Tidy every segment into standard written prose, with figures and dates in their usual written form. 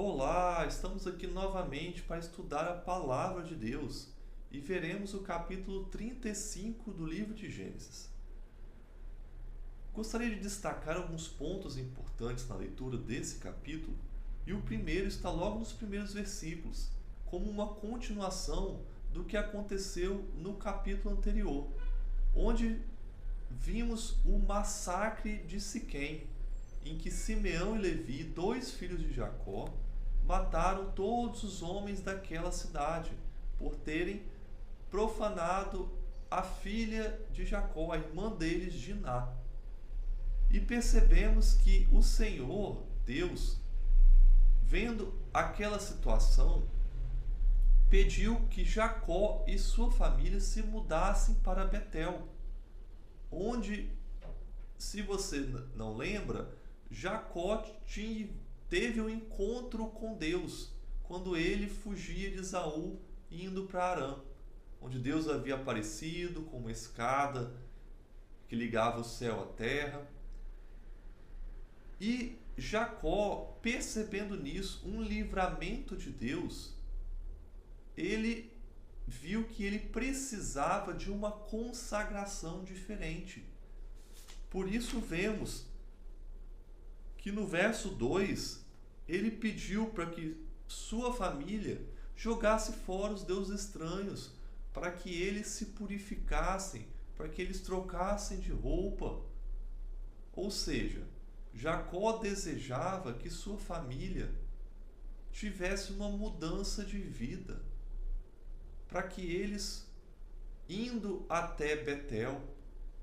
Olá, estamos aqui novamente para estudar a Palavra de Deus e veremos o capítulo 35 do livro de Gênesis. Gostaria de destacar alguns pontos importantes na leitura desse capítulo, e o primeiro está logo nos primeiros versículos, como uma continuação do que aconteceu no capítulo anterior, onde vimos o massacre de Siquém, em que Simeão e Levi, dois filhos de Jacó, mataram todos os homens daquela cidade, por terem profanado a filha de Jacó, a irmã deles, Diná. E percebemos que o Senhor, Deus, vendo aquela situação, pediu que Jacó e sua família se mudassem para Betel, onde, se você não lembra, Jacó teve um encontro com Deus quando ele fugia de Esaú indo para Harã, onde Deus havia aparecido com uma escada que ligava o céu à terra. E Jacó, percebendo nisso um livramento de Deus, ele viu que ele precisava de uma consagração diferente. Por isso vemos que no verso 2, ele pediu para que sua família jogasse fora os deuses estranhos, para que eles se purificassem, para que eles trocassem de roupa. Ou seja, Jacó desejava que sua família tivesse uma mudança de vida, para que eles, indo até Betel,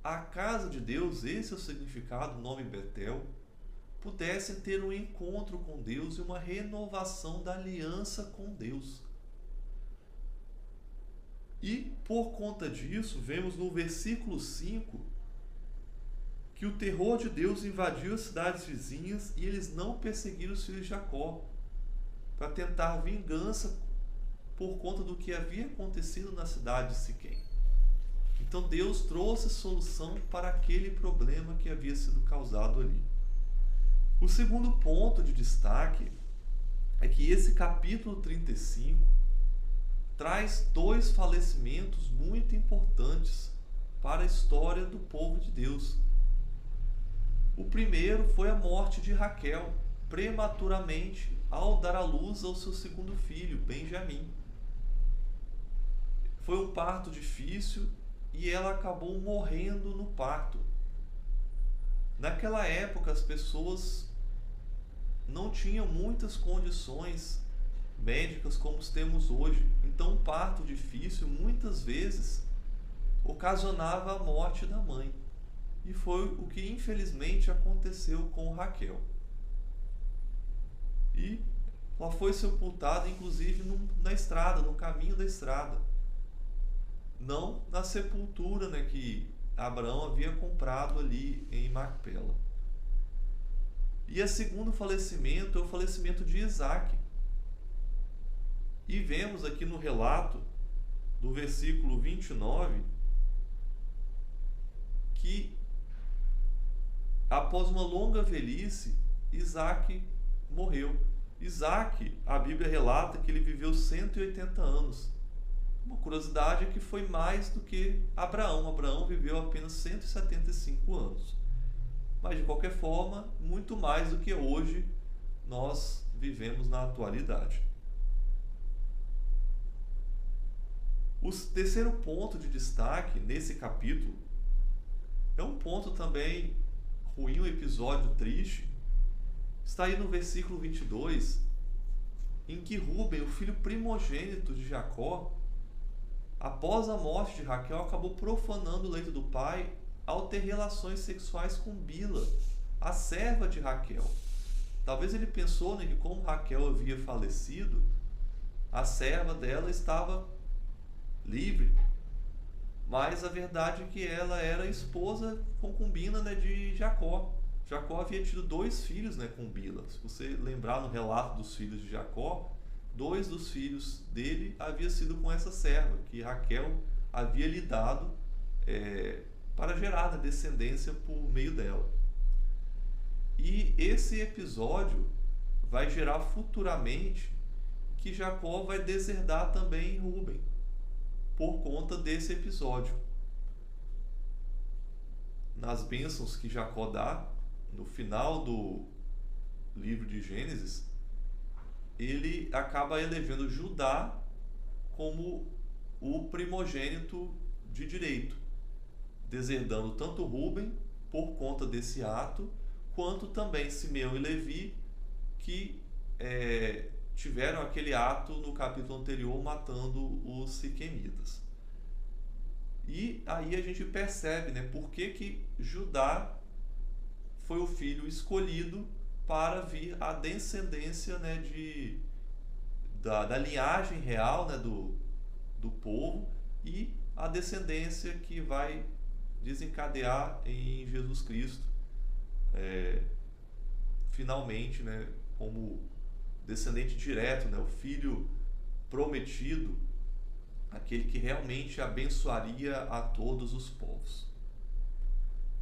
a casa de Deus, esse é o significado do nome Betel, pudessem ter um encontro com Deus e uma renovação da aliança com Deus. E por conta disso, vemos no versículo 5 que o terror de Deus invadiu as cidades vizinhas e eles não perseguiram os filhos de Jacó, para tentar vingança por conta do que havia acontecido na cidade de Siquém. Então Deus trouxe solução para aquele problema que havia sido causado ali. O segundo ponto de destaque é que esse capítulo 35 traz dois falecimentos muito importantes para a história do povo de Deus. O primeiro foi a morte de Raquel, prematuramente, ao dar à luz ao seu segundo filho, Benjamim. Foi um parto difícil e ela acabou morrendo no parto. Naquela época, as pessoas não tinham muitas condições médicas como os temos hoje. Então, um parto difícil, muitas vezes, ocasionava a morte da mãe. E foi o que, infelizmente, aconteceu com Raquel. E ela foi sepultada, inclusive, na estrada, no caminho da estrada. Não na sepultura, que Abraão havia comprado ali em Macpela. E o segundo falecimento é o falecimento de Isaac. E vemos aqui no relato do versículo 29 que, após uma longa velhice, Isaac morreu. Isaac, a Bíblia relata que ele viveu 180 anos. Uma curiosidade é que foi mais do que Abraão. Abraão viveu apenas 175 anos. Mas, de qualquer forma, muito mais do que hoje nós vivemos na atualidade. O terceiro ponto de destaque nesse capítulo é um ponto também ruim, um episódio triste. Está aí no versículo 22, em que Rúben, o filho primogênito de Jacó, após a morte de Raquel, acabou profanando o leito do pai ao ter relações sexuais com Bila, a serva de Raquel. Talvez ele pensou que, como Raquel havia falecido, a serva dela estava livre. Mas a verdade é que ela era esposa concubina de Jacó. Jacó havia tido dois filhos com Bila. Se você lembrar no relato dos filhos de Jacó, dois dos filhos dele havia sido com essa serva, que Raquel havia lhe dado para gerar descendência por meio dela. E esse episódio vai gerar futuramente que Jacó vai deserdar também Rúben, por conta desse episódio. Nas bênçãos que Jacó dá, no final do livro de Gênesis, ele acaba elegendo Judá como o primogênito de direito, deserdando tanto Rúben por conta desse ato, quanto também Simeão e Levi, que tiveram aquele ato no capítulo anterior, matando os siquemitas. E aí a gente percebe, né, por que Judá foi o filho escolhido para vir a descendência, né, da linhagem real, né, do povo, e a descendência que vai desencadear em Jesus Cristo, finalmente, né, como descendente direto, né, o filho prometido, aquele que realmente abençoaria a todos os povos.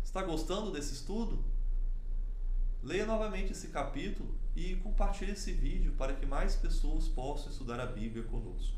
Está gostando desse estudo? Leia novamente esse capítulo e compartilhe esse vídeo para que mais pessoas possam estudar a Bíblia conosco.